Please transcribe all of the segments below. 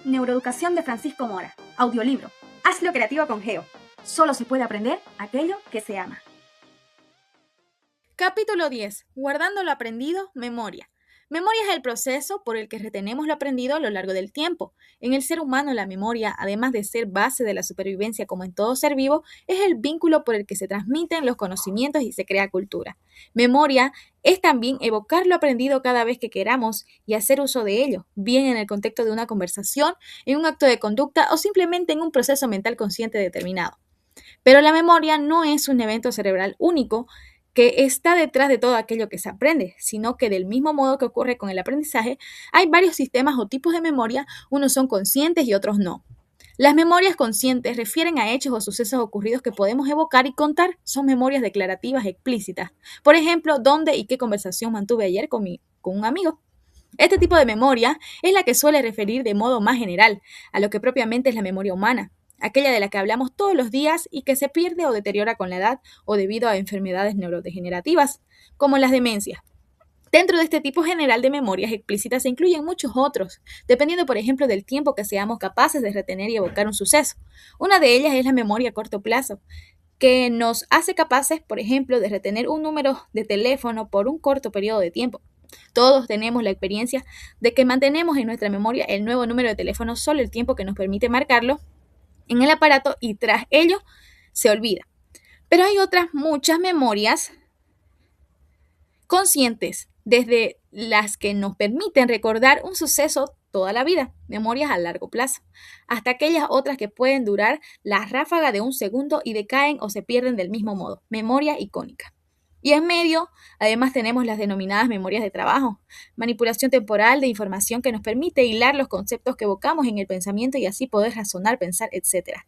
Neuroeducación de Francisco Mora. Audiolibro. Hazlo creativo con Geo. Solo se puede aprender aquello que se ama. Capítulo 10. Guardando lo aprendido, memoria. Memoria es el proceso por el que retenemos lo aprendido a lo largo del tiempo. En el ser humano, la memoria, además de ser base de la supervivencia como en todo ser vivo, es el vínculo por el que se transmiten los conocimientos y se crea cultura. Memoria es también evocar lo aprendido cada vez que queramos y hacer uso de ello, bien en el contexto de una conversación, en un acto de conducta o simplemente en un proceso mental consciente determinado. Pero la memoria no es un evento cerebral único que está detrás de todo aquello que se aprende, sino que del mismo modo que ocurre con el aprendizaje, hay varios sistemas o tipos de memoria, unos son conscientes y otros no. Las memorias conscientes refieren a hechos o sucesos ocurridos que podemos evocar y contar, son memorias declarativas explícitas. Por ejemplo, dónde y qué conversación mantuve ayer con un amigo. Este tipo de memoria es la que suele referir de modo más general a lo que propiamente es la memoria humana, aquella de la que hablamos todos los días y que se pierde o deteriora con la edad o debido a enfermedades neurodegenerativas, como las demencias. Dentro de este tipo general de memorias explícitas se incluyen muchos otros, dependiendo por ejemplo del tiempo que seamos capaces de retener y evocar un suceso. Una de ellas es la memoria a corto plazo, que nos hace capaces, por ejemplo, de retener un número de teléfono por un corto periodo de tiempo. Todos tenemos la experiencia de que mantenemos en nuestra memoria el nuevo número de teléfono solo el tiempo que nos permite marcarlo en el aparato y tras ello se olvida. Pero hay otras muchas memorias conscientes, desde las que nos permiten recordar un suceso toda la vida, memorias a largo plazo, hasta aquellas otras que pueden durar la ráfaga de un segundo y decaen o se pierden del mismo modo, memoria icónica. Y en medio, además tenemos las denominadas memorias de trabajo, manipulación temporal de información que nos permite hilar los conceptos que evocamos en el pensamiento y así poder razonar, pensar, etc.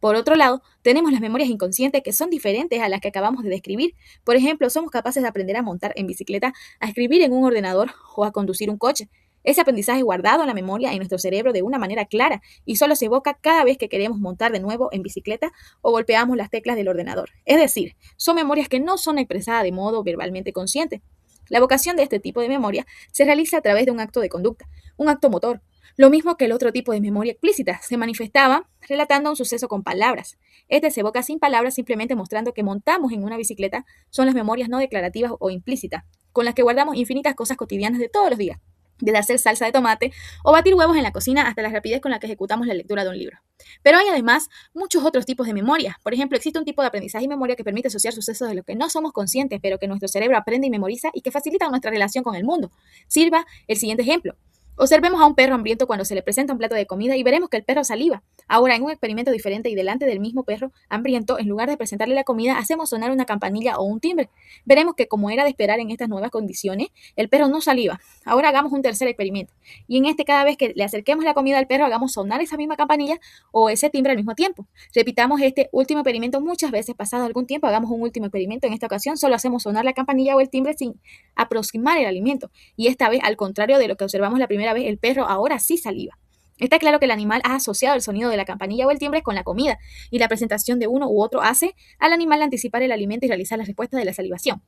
Por otro lado, tenemos las memorias inconscientes que son diferentes a las que acabamos de describir. Por ejemplo, somos capaces de aprender a montar en bicicleta, a escribir en un ordenador o a conducir un coche. Ese aprendizaje es guardado en la memoria en nuestro cerebro de una manera clara y solo se evoca cada vez que queremos montar de nuevo en bicicleta o golpeamos las teclas del ordenador. Es decir, son memorias que no son expresadas de modo verbalmente consciente. La evocación de este tipo de memoria se realiza a través de un acto de conducta, un acto motor. Lo mismo que el otro tipo de memoria explícita, se manifestaba relatando un suceso con palabras. Este se evoca sin palabras simplemente mostrando que montamos en una bicicleta, son las memorias no declarativas o implícitas, con las que guardamos infinitas cosas cotidianas de todos los días, desde hacer salsa de tomate o batir huevos en la cocina hasta la rapidez con la que ejecutamos la lectura de un libro. Pero hay además muchos otros tipos de memoria. Por ejemplo, existe un tipo de aprendizaje y memoria que permite asociar sucesos de los que no somos conscientes, pero que nuestro cerebro aprende y memoriza y que facilitan nuestra relación con el mundo. Sirva el siguiente ejemplo. Observemos a un perro hambriento cuando se le presenta un plato de comida y veremos que el perro saliva. Ahora, en un experimento diferente y delante del mismo perro hambriento, en lugar de presentarle la comida, hacemos sonar una campanilla o un timbre. Veremos que, como era de esperar en estas nuevas condiciones, el perro no saliva. Ahora hagamos un tercer experimento. Y en este, cada vez que le acerquemos la comida al perro, hagamos sonar esa misma campanilla o ese timbre al mismo tiempo. Repitamos este último experimento muchas veces. Pasado algún tiempo, hagamos un último experimento. En esta ocasión, solo hacemos sonar la campanilla o el timbre sin aproximar el alimento. Y esta vez, al contrario de lo que observamos la primera vez, el perro ahora sí saliva. Está claro que el animal ha asociado el sonido de la campanilla o el timbre con la comida, y la presentación de uno u otro hace al animal anticipar el alimento y realizar la respuesta de la salivación.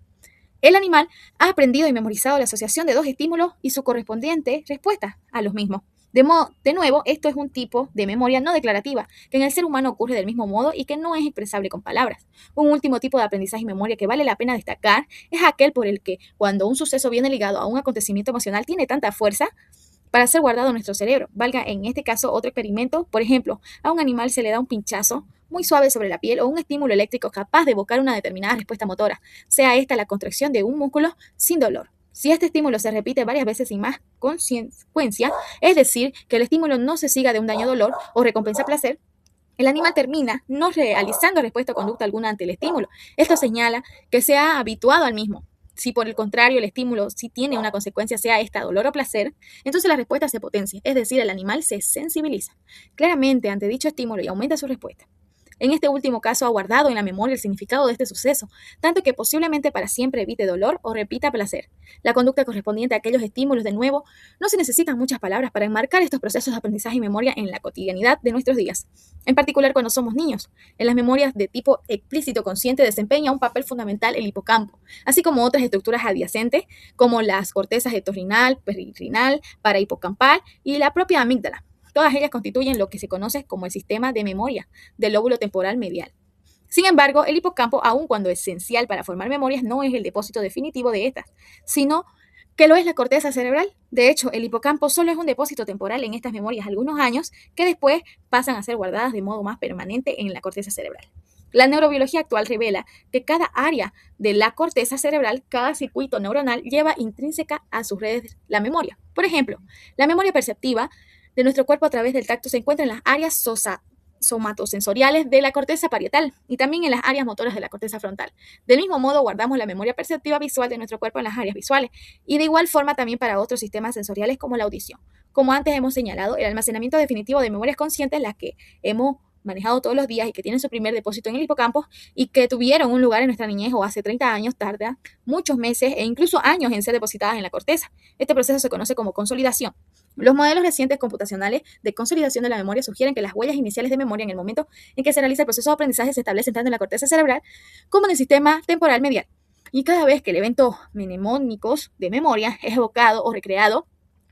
El animal ha aprendido y memorizado la asociación de dos estímulos y su correspondiente respuesta a los mismos. De nuevo, esto es un tipo de memoria no declarativa, que en el ser humano ocurre del mismo modo y que no es expresable con palabras. Un último tipo de aprendizaje y memoria que vale la pena destacar es aquel por el que, cuando un suceso viene ligado a un acontecimiento emocional, tiene tanta fuerza para ser guardado en nuestro cerebro. Valga en este caso otro experimento. Por ejemplo, a un animal se le da un pinchazo muy suave sobre la piel o un estímulo eléctrico capaz de evocar una determinada respuesta motora, sea esta la contracción de un músculo sin dolor. Si este estímulo se repite varias veces sin más consecuencia, es decir, que el estímulo no se siga de un daño-dolor o recompensa placer, el animal termina no realizando respuesta o conducta alguna ante el estímulo. Esto señala que se ha habituado al mismo. Si por el contrario el estímulo sí tiene una consecuencia, sea esta dolor o placer, entonces la respuesta se potencia, es decir, el animal se sensibiliza claramente ante dicho estímulo y aumenta su respuesta. En este último caso ha guardado en la memoria el significado de este suceso, tanto que posiblemente para siempre evite dolor o repita placer. La conducta correspondiente a aquellos estímulos, de nuevo, no se necesitan muchas palabras para enmarcar estos procesos de aprendizaje y memoria en la cotidianidad de nuestros días, en particular cuando somos niños. En las memorias de tipo explícito consciente desempeña un papel fundamental el hipocampo, así como otras estructuras adyacentes como las cortezas entorrinal, perrinal, parahipocampal y la propia amígdala. Todas ellas constituyen lo que se conoce como el sistema de memoria del lóbulo temporal medial. Sin embargo, el hipocampo, aun cuando esencial para formar memorias, no es el depósito definitivo de estas, sino que lo es la corteza cerebral. De hecho, el hipocampo solo es un depósito temporal en estas memorias algunos años que después pasan a ser guardadas de modo más permanente en la corteza cerebral. La neurobiología actual revela que cada área de la corteza cerebral, cada circuito neuronal, lleva intrínseca a sus redes la memoria. Por ejemplo, la memoria perceptiva de nuestro cuerpo a través del tacto se encuentra en las áreas somatosensoriales de la corteza parietal y también en las áreas motoras de la corteza frontal. Del mismo modo, guardamos la memoria perceptiva visual de nuestro cuerpo en las áreas visuales y de igual forma también para otros sistemas sensoriales como la audición. Como antes hemos señalado, el almacenamiento definitivo de memorias conscientes, las que hemos manejado todos los días y que tienen su primer depósito en el hipocampo y que tuvieron un lugar en nuestra niñez o hace 30 años, tarda muchos meses e incluso años en ser depositadas en la corteza. Este proceso se conoce como consolidación. Los modelos recientes computacionales de consolidación de la memoria sugieren que las huellas iniciales de memoria en el momento en que se realiza el proceso de aprendizaje se establecen tanto en la corteza cerebral como en el sistema temporal medial. Y cada vez que el evento mnemónicos de memoria es evocado o recreado,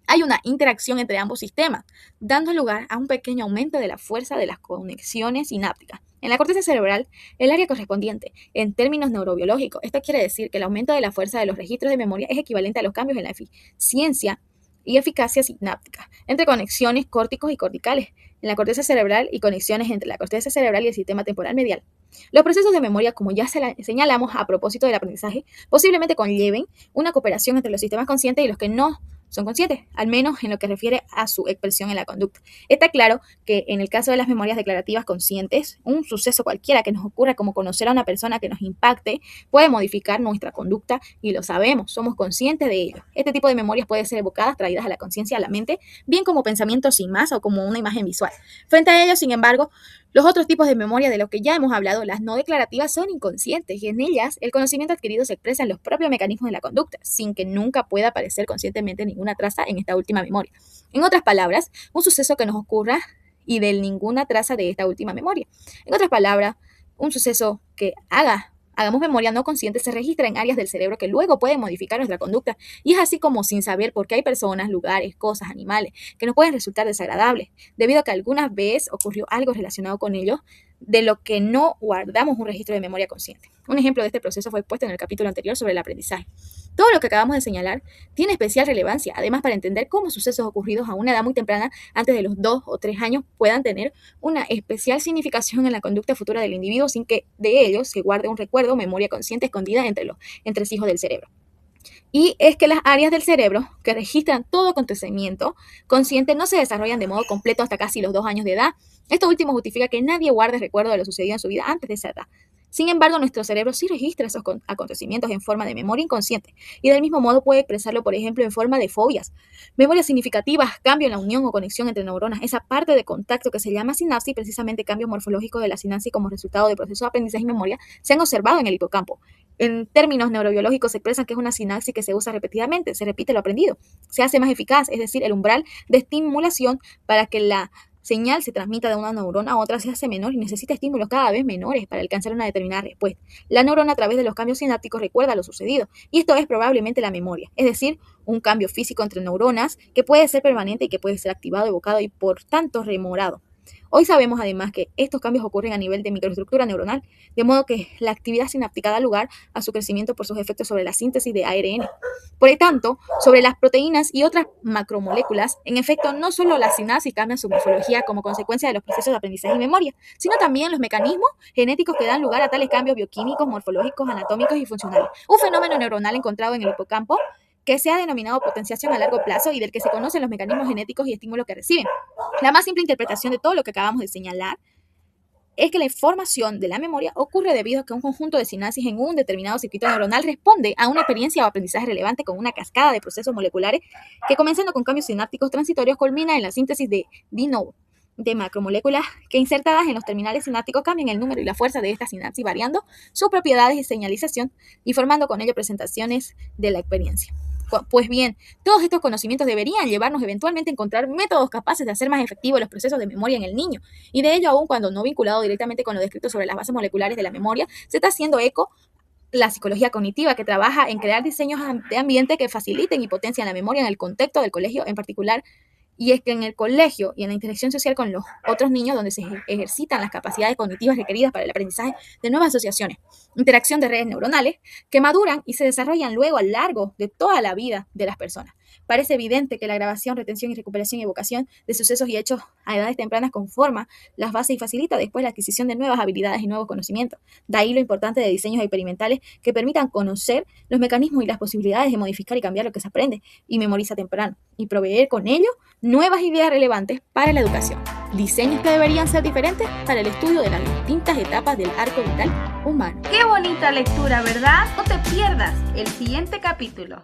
hay una interacción entre ambos sistemas, dando lugar a un pequeño aumento de la fuerza de las conexiones sinápticas. En la corteza cerebral, el área correspondiente, en términos neurobiológicos, esto quiere decir que el aumento de la fuerza de los registros de memoria es equivalente a los cambios en la eficiencia y eficacia sináptica entre conexiones córticos y corticales en la corteza cerebral y conexiones entre la corteza cerebral y el sistema temporal medial. Los procesos de memoria, como ya señalamos a propósito del aprendizaje, posiblemente conlleven una cooperación entre los sistemas conscientes y los que no son conscientes, al menos en lo que refiere a su expresión en la conducta. Está claro que en el caso de las memorias declarativas conscientes, un suceso cualquiera que nos ocurra, como conocer a una persona que nos impacte, puede modificar nuestra conducta y lo sabemos, somos conscientes de ello. Este tipo de memorias puede ser evocadas, traídas a la conciencia, a la mente, bien como pensamientos sin más o como una imagen visual. Frente a ello, sin embargo, los otros tipos de memoria de los que ya hemos hablado, las no declarativas, son inconscientes y en ellas el conocimiento adquirido se expresa en los propios mecanismos de la conducta, sin que nunca pueda aparecer conscientemente ninguna traza en esta última memoria. En otras palabras, un suceso que nos ocurra y de ninguna traza de esta última memoria. En otras palabras, un suceso que hagamos memoria no consciente se registra en áreas del cerebro que luego pueden modificar nuestra conducta y es así como sin saber por qué hay personas, lugares, cosas, animales que nos pueden resultar desagradables debido a que alguna vez ocurrió algo relacionado con ellos de lo que no guardamos un registro de memoria consciente. Un ejemplo de este proceso fue expuesto en el capítulo anterior sobre el aprendizaje. Todo lo que acabamos de señalar tiene especial relevancia, además para entender cómo sucesos ocurridos a una edad muy temprana, antes de los 2 o 3 años, puedan tener una especial significación en la conducta futura del individuo sin que de ellos se guarde un recuerdo o memoria consciente escondida entre los entresijos del cerebro. Y es que las áreas del cerebro que registran todo acontecimiento consciente no se desarrollan de modo completo hasta casi los 2 años de edad. Esto último justifica que nadie guarde recuerdo de lo sucedido en su vida antes de esa edad. Sin embargo, nuestro cerebro sí registra esos acontecimientos en forma de memoria inconsciente y del mismo modo puede expresarlo, por ejemplo, en forma de fobias. Memorias significativas, cambio en la unión o conexión entre neuronas, esa parte de contacto que se llama sinapsis, precisamente cambios morfológicos de la sinapsis como resultado del proceso de aprendizaje y memoria, se han observado en el hipocampo. En términos neurobiológicos se expresan que es una sinapsis que se usa repetidamente, se repite lo aprendido, se hace más eficaz, es decir, el umbral de estimulación para que la señal se transmita de una neurona a otra se hace menor y necesita estímulos cada vez menores para alcanzar una determinada respuesta. La neurona a través de los cambios sinápticos recuerda lo sucedido y esto es probablemente la memoria, es decir, un cambio físico entre neuronas que puede ser permanente y que puede ser activado, evocado y por tanto rememorado. Hoy sabemos además que estos cambios ocurren a nivel de microestructura neuronal, de modo que la actividad sináptica da lugar a su crecimiento por sus efectos sobre la síntesis de ARN. Por lo tanto, sobre las proteínas y otras macromoléculas, en efecto, no solo la sinapsis cambia su morfología como consecuencia de los procesos de aprendizaje y memoria, sino también los mecanismos genéticos que dan lugar a tales cambios bioquímicos, morfológicos, anatómicos y funcionales. Un fenómeno neuronal encontrado en el hipocampo que se ha denominado potenciación a largo plazo y del que se conocen los mecanismos genéticos y estímulos que reciben. La más simple interpretación de todo lo que acabamos de señalar es que la información de la memoria ocurre debido a que un conjunto de sinapsis en un determinado circuito neuronal responde a una experiencia o aprendizaje relevante con una cascada de procesos moleculares que, comenzando con cambios sinápticos transitorios, culmina en la síntesis de novo, de macromoléculas que insertadas en los terminales sinápticos cambian el número y la fuerza de esta sinapsis, variando sus propiedades y señalización y formando con ello presentaciones de la experiencia. Pues bien, todos estos conocimientos deberían llevarnos eventualmente a encontrar métodos capaces de hacer más efectivos los procesos de memoria en el niño. Y de ello, aun cuando no vinculado directamente con lo descrito sobre las bases moleculares de la memoria, se está haciendo eco la psicología cognitiva, que trabaja en crear diseños de ambiente que faciliten y potencian la memoria en el contexto del colegio en particular Y es que en el colegio y en la interacción social con los otros niños, donde se ejercitan las capacidades cognitivas requeridas para el aprendizaje de nuevas asociaciones, interacción de redes neuronales, que maduran y se desarrollan luego a lo largo de toda la vida de las personas. Parece evidente que la grabación, retención y recuperación y evocación de sucesos y hechos a edades tempranas conforma las bases y facilita después la adquisición de nuevas habilidades y nuevos conocimientos. De ahí lo importante de diseños experimentales que permitan conocer los mecanismos y las posibilidades de modificar y cambiar lo que se aprende y memoriza temprano, y proveer con ello nuevas ideas relevantes para la educación. Diseños que deberían ser diferentes para el estudio de las distintas etapas del arco vital humano. ¡Qué bonita lectura, ¿verdad? No te pierdas el siguiente capítulo.